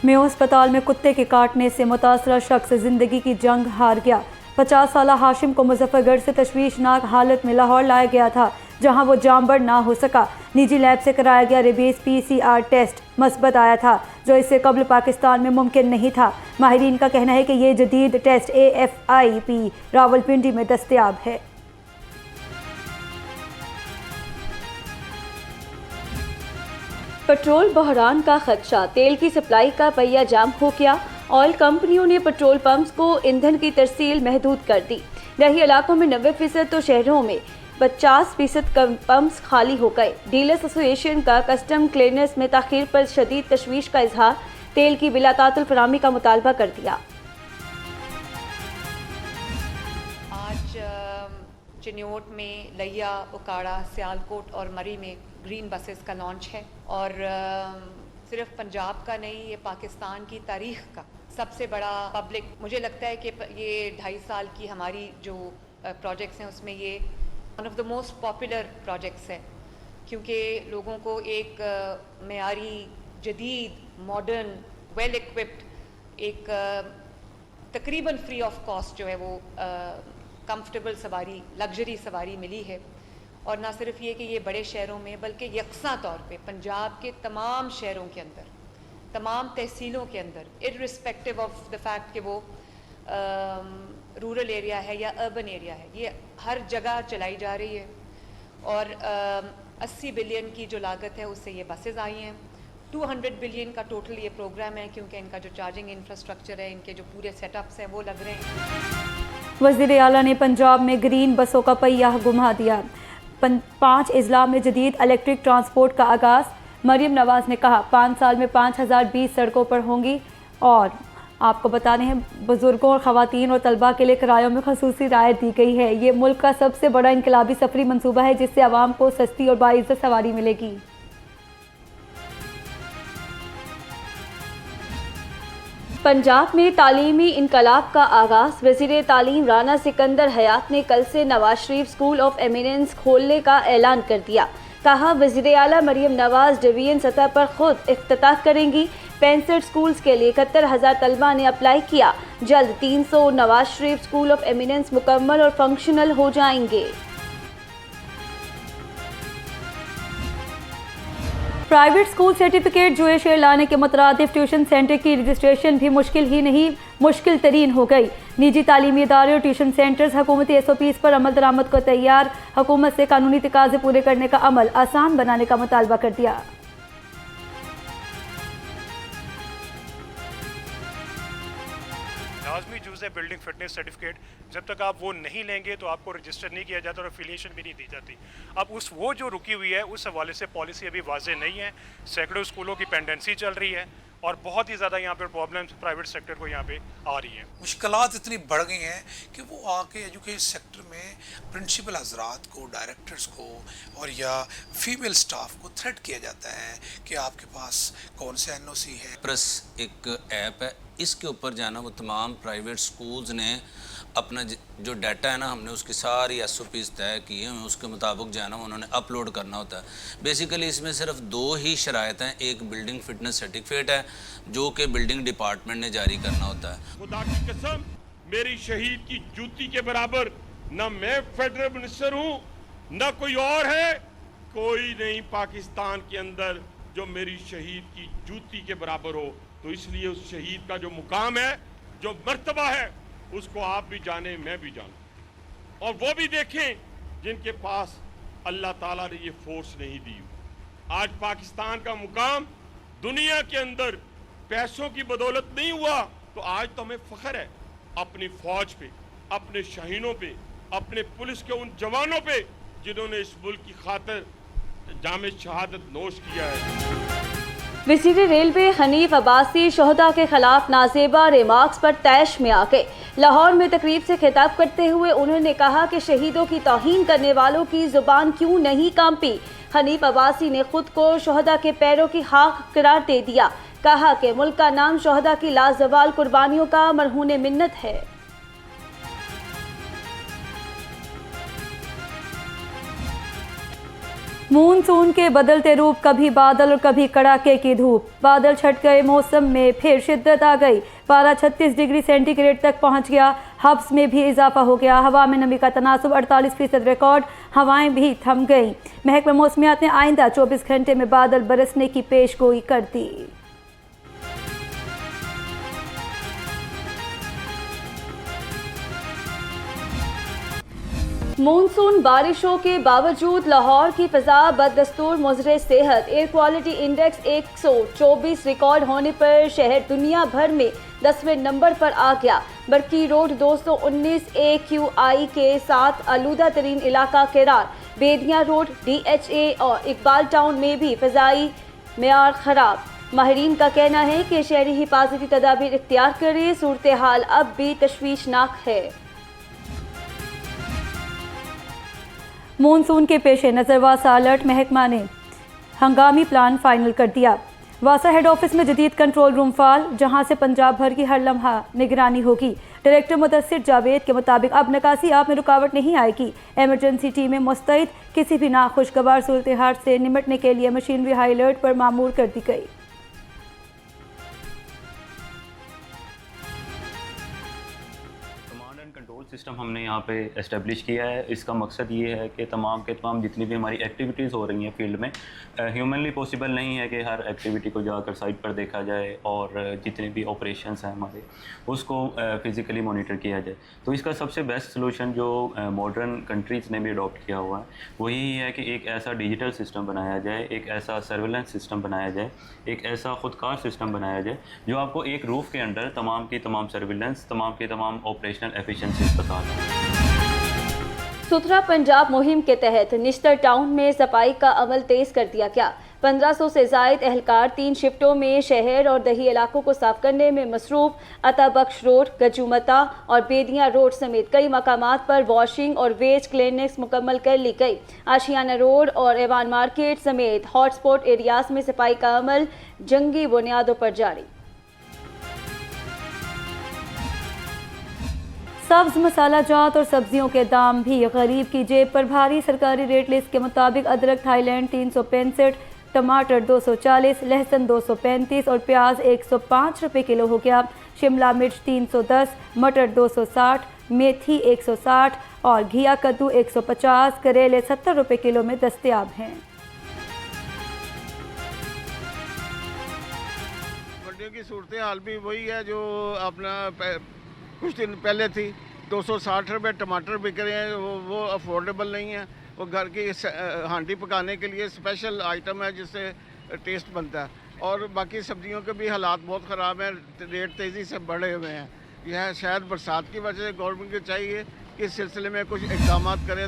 Mayo अस्पताल में कुत्ते के काटने से मुतासरा शख्स जिंदगी की जंग हार गया। 50 साला हाशिम को मुजफ्फरगढ़ से तशवीशनाक हालत में लाहौर लाया गया था, जहां वो जामबड़ ना हो सका। निजी लैब से कराया गया रेबीज PCR टेस्ट मस्बत आया था, जो इससे कबल पाकिस्तान में मुमकिन नहीं था। माहिरीन का कहना है कि ये जदीद टेस्ट AFIP रावलपिंडी में दस्तयाब है। पेट्रोल बहरान का खदशा, तेल की सप्लाई का पहिया जाम हो गया। ऑयल कंपनियों ने पेट्रोल पंप्स को ईंधन की तरसील महदूद कर दी। दही इलाकों में 90% तो शहरों में 50% पंप्स खाली हो गए। डीलर्स एसोसिएशन का कस्टम क्लियरेंस में ताखीर पर शदीद तशवीश का इजहार, तेल की बिलातातुल फराहमी का मुतालबा कर दिया। आज चिन्योट में, लिया, उकाड़ा, सियालकोट और मरी में ग्रीन बसेस का लॉन्च है और सिर्फ पंजाब का नहीं, ये पाकिस्तान की तारीख का सबसे बड़ा पब्लिक, मुझे लगता है कि ये 2.5 साल की हमारी जो प्रोजेक्ट्स हैं उसमें ये one of the most popular projects है, क्योंकि लोगों को एक मेयारी, जदीद, मॉडर्न, वेल इक्विप्ड एक तकरीबन फ्री ऑफ कॉस्ट जो है वो कंफर्टेबल सवारी, लग्जरी सवारी मिली है। और ना सिर्फ ये कि ये बड़े शहरों में, बल्कि यकसा तौर पे पंजाब के तमाम शहरों के अंदर, तमाम तहसीलों के अंदर, इर्रिस्पेक्टिव ऑफ द फैक्ट कि वो रूरल एरिया है या अर्बन एरिया है, ये हर जगह चलाई जा रही है। और 80 बिलियन की जो लागत है उससे ये बसेस आई हैं। 200 बिलियन का टोटल ये प्रोग्राम है, क्योंकि इनका जो चार्जिंग इंफ्रास्ट्रक्चर है, इनके जो पूरे सेटअप्स हैं वो लग रहे हैं। वज़ीर आला ने पंजाब में ग्रीन बसों का पहिया घुमा दिया। 5 अजला में जदीद इलेक्ट्रिक ट्रांसपोर्ट का आगाज़। मरियम नवाज़ ने कहा 5 साल में 5020 सड़कों पर होंगी। और आपको बता रहे हैं, बुजुर्गों और ख़वातीन और तलबा के लिए किरायों में खसूसी रायत दी गई है। ये मुल्क का सबसे बड़ा इनकलाबी सफरी मनसूबा है, जिससे आवाम को सस्ती और बाइज़्ज़त सवारी मिलेगी। पंजाब में तालीमी इनकलाब का आगाज़। वज़ीर तालीम राना सिकंदर हयात ने कल से Nawaz Sharif school of eminence खोलने का ऐलान कर दिया। कहा, वज़ीर आला मरियम नवाज डिवीजन सतह पर खुद इफ्तिताह करेंगी। 65 स्कूल्स के लिए 71,000 तलबा ने अप्लाई किया। जल्द 300 Nawaz Sharif school of eminence मुकम्मल और फंक्शनल हो जाएंगे। प्राइवेट स्कूल सर्टिफिकेट जुए शेयर लाने के मुतरादिफ ट्यूशन सेंटर की रजिस्ट्रेशन भी मुश्किल ही नहीं, मुश्किल तरीन हो गई। निजी तालीमी इदारे और ट्यूशन सेंटर्स हुकूमती SOPs पर अमल दरामद को तैयार। हुकूमत से कानूनी तकाज़े पूरे करने का अमल आसान बनाने का मुतालबा कर दिया। लाजमी जूज़ है बिल्डिंग फिटनेस सर्टिफिकेट, जब तक आप वो नहीं लेंगे तो आपको रजिस्टर नहीं किया जाता और एफिलिएशन भी नहीं दी जाती। अब वो जो रुकी हुई है उस हवाले से पॉलिसी अभी वाज़े नहीं है। सैकड़ों स्कूलों की पेंडेंसी चल रही है और बहुत ही ज़्यादा यहाँ पर प्रॉब्लम्स प्राइवेट सेक्टर को यहाँ पे आ रही हैं। मुश्किलात इतनी बढ़ गई हैं कि वो आके एजुकेशन सेक्टर में प्रिंसिपल हजरात को, डायरेक्टर्स को और या फीमेल स्टाफ को थ्रेट किया जाता है कि आपके पास कौन सा NOC है। प्रेस एक ऐप है, इसके ऊपर जाना, वो तमाम प्राइवेट स्कूल्स ने अपना जो डाटा है ना, हमने उसकी सारी SOPs तय किए हैं, उसके मुताबिक जो है ना उन्होंने अपलोड करना होता है। बेसिकली इसमें सिर्फ 2 ही शराइत हैं। एक बिल्डिंग फिटनेस सर्टिफिकेट है जो कि बिल्डिंग डिपार्टमेंट ने जारी करना होता है। खुदा की कसम, मेरी शहीद की जूती के बराबर न मैं फेडरल मिनिस्टर हूँ न कोई और है। कोई नहीं पाकिस्तान के अंदर जो मेरी शहीद की जूती के बराबर हो। तो इसलिए उस शहीद का जो मुकाम है, जो मर्तबा है, उसको आप भी जाने, मैं भी जानूं। और वो भी देखें जिनके पास अल्लाह ताला ने ये फोर्स नहीं दी। आज पाकिस्तान का मुकाम दुनिया के अंदर पैसों की बदौलत नहीं हुआ, तो आज तो हमें फख्र है अपनी फौज पे, अपने शहीदों पे, अपने पुलिस के उन जवानों पे जिन्होंने इस मुल्क की खातिर जामे शहादत नोश किया है। वज़ीर रेलवे हनीफ अब्बासी शोहदा के खिलाफ नाजेबा रिमार्क्स पर तैश में आ गए। लाहौर में तकरीब से खिताब करते हुए उन्होंने कहा कि शहीदों की तौहीन करने वालों की जुबान क्यों नहीं कांपी। हनीफ अब्बासी ने खुद को शोहदा के पैरों की खाक करार दे दिया। कहा कि मुल्क का नाम शोहदा की लाजवाल कुर्बानियों का मरहून मिन्नत है। मानसून के बदलते रूप, कभी बादल और कभी कड़ाके की धूप। बादल छट गए, मौसम में फिर शिद्दत आ गई। पारा 36 डिग्री सेंटीग्रेड तक पहुंच गया। हब्स में भी इजाफा हो गया। हवा में नमी का तनासुब 48% रिकॉर्ड। हवाएं भी थम गईं। महकमा मौसमियात ने आइंदा 24 घंटे में बादल बरसने की पेशगोई कर दी। मानसून बारिशों के बावजूद लाहौर की फ़ज़ा बदस्तूर मुज़रे सेहत। एयर क्वालिटी इंडेक्स 124 रिकॉर्ड होने पर शहर दुनिया भर में 10वें नंबर पर आ गया। बरकी रोड 219 AQI के साथ आलूदा तरीन इलाका करार। बेदिया रोड, DHA और इकबाल टाउन में भी फ़ज़ाई मेयार ख़राब। माहिरीन का कहना है कि शहरी हिफाजती तदाबीर इख्तियार करें, सूरत हाल अब भी तशवीशनाक है। मानसून के पेश नज़र वासा अलर्ट, महकमा ने हंगामी प्लान फाइनल कर दिया। वासा हेड ऑफिस में जदीद कंट्रोल रूम फाल, जहां से पंजाब भर की हर लम्हा निगरानी होगी। डायरेक्टर मुदस्सिर जावेद के मुताबिक अब निकासी आप में रुकावट नहीं आएगी। एमरजेंसी टीमें मुस्तैद, किसी भी नाखुशगवार सूरत हाल से निपटने के लिए मशीनरी हाई अलर्ट पर मामूर कर दी गई। सिस्टम हमने यहाँ पे इस्टेब्लिश किया है। इसका मकसद ये है कि तमाम के तमाम जितनी भी हमारी एक्टिविटीज़ हो रही हैं फील्ड में, ह्यूमनली पॉसिबल नहीं है कि हर एक्टिविटी को जाकर साइट पर देखा जाए और जितने भी ऑपरेशंस हैं हमारे उसको फ़िज़िकली मॉनिटर किया जाए। तो इसका सबसे बेस्ट सलूशन जो मॉडर्न कंट्रीज़ ने भी अडॉप्ट किया हुआ है वो यही है कि एक ऐसा डिजिटल सिस्टम बनाया जाए, एक ऐसा सर्वेलेंस सिस्टम बनाया जाए, एक ऐसा ख़ुदकार सिस्टम बनाया जाए जो आपको एक रूफ़ के अंडर तमाम की तमाम सर्विलेंस, तमाम की तमाम ऑपरेशनल एफिशिएंसीज बता दें। सुथरा पंजाब मुहिम के तहत निश्तर टाउन में सफाई का अमल तेज कर दिया गया। 1500 से जायद एहलकार 3 शिफ्टों में शहर और दही इलाकों को साफ करने में मसरूफ। अताबख्श रोड, गजूमता और बेदिया रोड समेत कई मकामात पर वॉशिंग और वेस्ट क्लीनिंग्स मुकम्मल कर ली गई। आशियाना रोड और एवान मार्केट समेत हॉटस्पॉट एरियाज में सफाई का अमल जंगी बुनियादों पर जारी। सब्ज मसाला जात और सब्जियों के दाम भी गरीब की जेब पर भारी। सरकारी रेट लिस्ट के मुताबिक अदरक थाईलैंड 365, टमाटर 240, लहसुन 235 और प्याज 105 रुपये किलो हो गया। शिमला मिर्च 310, मटर 260, मेथी 160 और घिया कद्दू 150, करेले 70 रुपये किलो में दस्तयाब हैं। मंडियों की सूरत हाल भी वही है जो अपना कुछ दिन पहले थी। 260 रुपये टमाटर बिक रहे हैं, वो अफोर्डेबल नहीं है। वो घर की हांडी पकाने के लिए स्पेशल आइटम है जिससे टेस्ट बनता है। और बाकी सब्जियों के भी हालात बहुत ख़राब हैं, रेट तेज़ी से बढ़े हुए हैं। यह शायद बरसात की वजह से गवर्नमेंट को चाहिए कि इस सिलसिले में कुछ इक़दाम करे।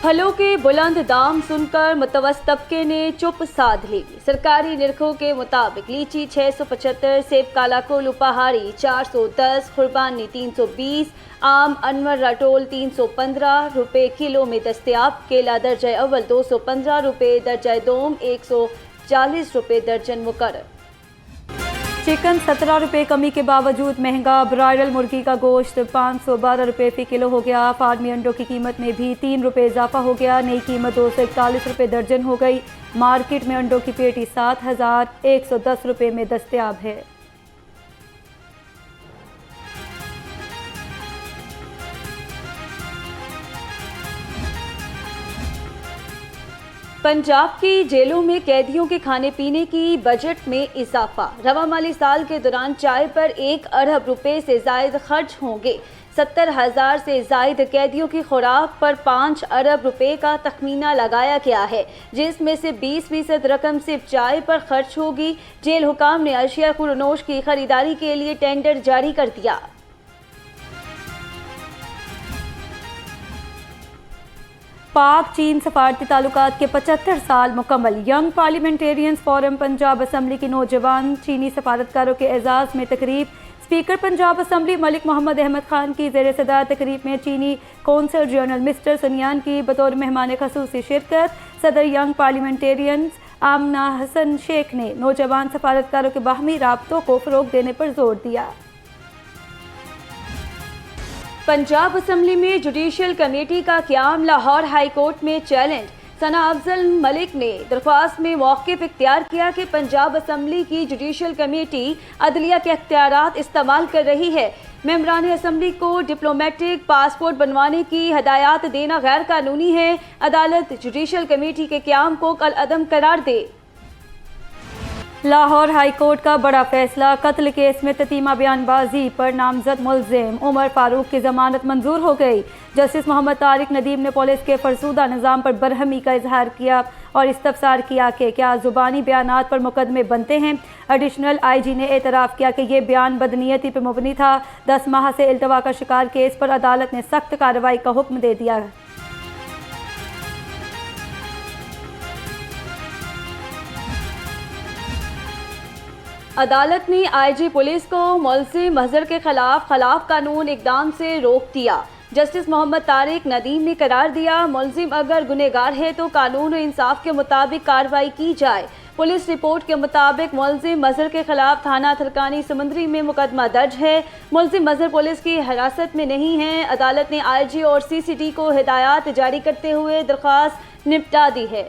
फलों के बुलंद दाम सुनकर मुतवस्सित तबके ने चुप साध ली। सरकारी निरखों के मुताबिक लीची 675, सेब काला कोलू पहाड़ी 410, खुरबानी 320, आम अनवर राटोल 315 रुपये किलो में दस्तयाब। केला दर्जा अव्वल 215 रुपये, दर्जा दोम 140 रुपये दर्जन मुकर्रर। चिकन 17 रुपये कमी के बावजूद महंगा। ब्रायलर मुर्गी का गोश्त 512 रुपये फ़ी किलो हो गया। फार्मी अंडों की कीमत में भी 3 रुपये इजाफा हो गया। नई कीमत 241 रुपये दर्जन हो गई। मार्केट में अंडों की पेटी 7110 रुपये में दस्तयाब है। पंजाब की जेलों में कैदियों के खाने पीने की बजट में इजाफा। रवा माली साल के दौरान चाय पर 1 अरब रुपए से जायद खर्च होंगे। 70,000 से जायद कैदियों की खुराक पर 5 अरब रुपए का तखमीना लगाया गया है, जिसमें से 20% रकम सिर्फ चाय पर खर्च होगी। जेल हुकाम ने अशिया खुरनोश की खरीदारी के लिए टेंडर जारी कर दिया। पाक चीन सफारती ताल्लुकात के 75 साल मुकम्मल। Young parliamentarians forum Punjab assembly की नौजवान चीनी सफारतकारों के एजाज़ में तकरीब। स्पीकर पंजाब असम्बली मलिक मोहम्मद अहमद खान की ज़ेर सदारत तकरीब में चीनी कौंसल जनरल मिस्टर सुनियान की बतौर मेहमान ख़ुसूसी शिरकत। सदर यंग पार्लियामेंटेरियंस आमना हसन शेख ने नौजवान सफारतकारों के बाहमी राब्तों को फ़रोग देने पर जोर दिया। पंजाब असम्बली में जुडिशल कमेटी का क़याम। लाहौर हाई कोर्ट में चैलेंज। सना अफजल मलिक ने दरख्वास्त में मौक़िफ़ इख्तियार किया कि पंजाब असम्बली की जुडिशल कमेटी अदलिया के इख्तियारात इस्तेमाल कर रही है। मेंबरान असम्बली को डिप्लोमेटिक पासपोर्ट बनवाने की हदायत देना गैर कानूनी है। अदालत जुडिशल कमेटी के क़याम को कल अदम करार दे। लाहौर हाई कोर्ट का बड़ा फैसला, कत्ल केस में ततीमा बयानबाजी पर नामजद मुलजिम उमर फारूक की जमानत मंजूर हो गई। जस्टिस मोहम्मद तारिक नदीम ने पुलिस के फरसूदा निज़ाम पर बरहमी का इजहार किया और इस्तफसार किया कि क्या ज़ुबानी बयानात पर मुकदमे बनते हैं। एडिशनल IG ने एतराफ़ किया कि ये बयान बदनीयती पर मुबनी था। 10 माह से इल्तवा का शिकार केस पर अदालत ने सख्त कार्रवाई का हुक्म दे दिया। अदालत ने IG पुलिस को मुलजिम अजहर के खिलाफ कानून इकदाम से रोक दिया। जस्टिस मोहम्मद तारिक नदीम ने करार दिया, मुलजिम अगर गुनहगार है तो कानून और इंसाफ के मुताबिक कार्रवाई की जाए। पुलिस रिपोर्ट के मुताबिक मुलजिम अजहर के खिलाफ थाना थरकानी समंदरी में मुकदमा दर्ज है। मुलजिम अजहर पुलिस की हिरासत में नहीं है। अदालत ने IG और CCD को हिदायत जारी करते हुए दरख्वास्त निपटा दी है।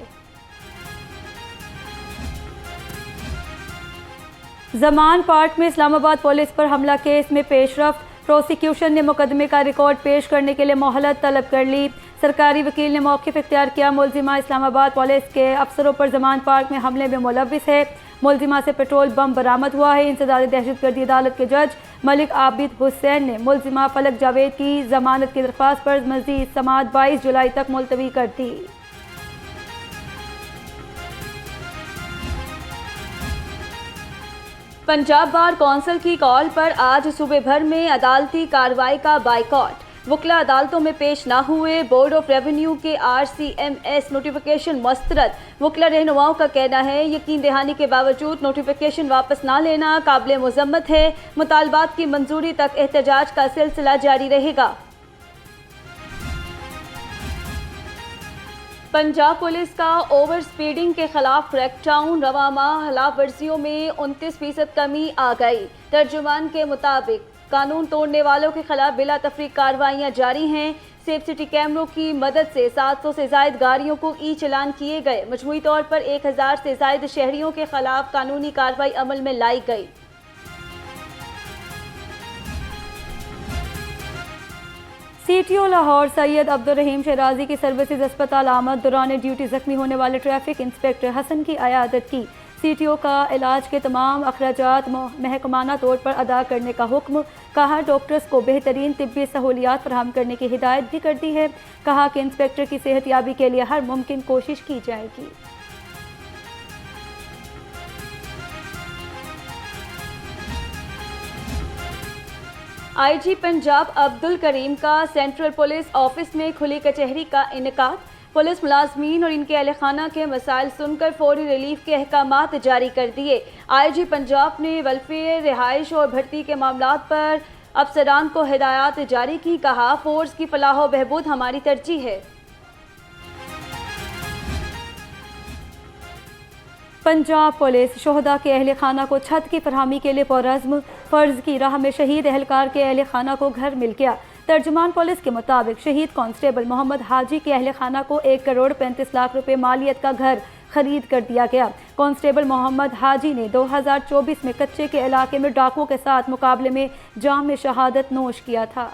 जमान पार्क में इस्लामाबाद पुलिस पर हमला केस में पेशरफ्त, प्रोसिक्यूशन ने मुकदमे का रिकॉर्ड पेश करने के लिए मोहलत तलब कर ली। सरकारी वकील ने मौक़िफ़ इख्तियार किया, मुलजिमा इस्लामाबाद पुलिस के अफसरों पर जमान पार्क में हमले में मुलव्विस है। मुलजिमा से पेट्रोल बम बरामद हुआ है। इंसदाद दहशतगर्दी अदालत के जज मलिक आबिद हुसैन ने मुलजिमा फलक जावेद की जमानत की दरख्वास्त पर मज़ीद समाअत 22 जुलाई तक मुलतवी कर दी। पंजाब बार कौंसिल की कॉल पर आज सूबे भर में अदालती कार्रवाई का बाइकॉट। वकला अदालतों में पेश ना हुए। बोर्ड ऑफ रेवेन्यू के RCMS नोटिफिकेशन मुस्तरद। वकला रहनुमाओं का कहना है यकीन दहानी के बावजूद नोटिफिकेशन वापस ना लेना काबिल मुज़म्मत है। मुतालबात की मंजूरी तक एहतजाज का सिलसिला जारी रहेगा। पंजाब पुलिस का ओवर स्पीडिंग के खिलाफ क्रैकडाउन। रवा माह खिलाफ वर्जियों में 29% कमी आ गई। तर्जुमान के मुताबिक कानून तोड़ने वालों के खिलाफ बिला तफरीक कार्रवाइयाँ जारी हैं। सेफ सिटी कैमरों की मदद से 700 से ज़ायद गाड़ियों को ई चलान किए गए। मजमूई तौर पर 1000 से ज़ायद शहरियों के खिलाफ कानूनी कार्रवाई अमल में लाई गई। CTO लाहौर सैयद अब्दुल रहीम शराजी की सर्विसेज अस्पताल आमद। दौरान ड्यूटी जख्मी होने वाले ट्रैफिक इंस्पेक्टर हसन की अयादत की। CTO का इलाज के तमाम अखराजात महकमाना तौर पर अदा करने का हुक्म। कहा डॉक्टर्स को बेहतरीन तिब्बी सहूलियात फराहम करने की हिदायत भी कर दी है। कहा कि इंस्पेक्टर की सेहतयाबी के लिए हर मुमकिन कोशिश की जाएगी। IG पंजाब अब्दुल करीम का सेंट्रल पुलिस ऑफिस में खुली कचहरी का इनेकाद। पुलिस मुलाजमीन और इनके अहल खाना के मसाइल सुनकर फौरी रिलीफ के अहकामात जारी कर दिए। IG पंजाब ने वेलफेयर, रिहाइश और भर्ती के मामलात पर अफसरान को हिदायत जारी की। कहा फोर्स की फलाह व बहबूद हमारी तरजीह है। पंजाब पुलिस शोहदा के अहल खाना को छत की फरहमी के लिए पुरअज़्म। फ़र्ज़ की राह में शहीद एहलकार के अहल खाना को घर मिल गया। तर्जुमान पुलिस के मुताबिक शहीद कांस्टेबल मोहम्मद हाजी के अहल खाना को 1 करोड़ 35 लाख रुपए मालियत का घर खरीद कर दिया गया। कांस्टेबल मोहम्मद हाजी ने 2024 में कच्चे के इलाके में डाकुओं के साथ मुकाबले में जाम शहादत नोश किया था।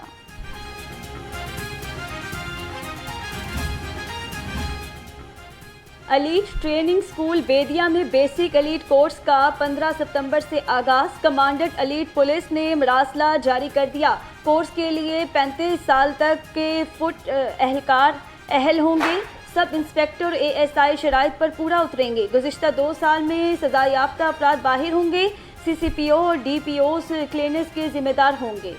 एलीट ट्रेनिंग स्कूल बेदिया में बेसिक एलीट कोर्स का 15 सितंबर से आगाज। कमांडेंट एलीट पुलिस ने मरासला जारी कर दिया। कोर्स के लिए 35 साल तक के फुट एहलकार अहल होंगे। सब इंस्पेक्टर ASI शराइत पर पूरा उतरेंगे। गुज़िश्ता 2 साल में सजा याफ्ता अफराद बाहिर होंगे। CCPO और DPOs क्लिनिक्स के जिम्मेदार होंगे।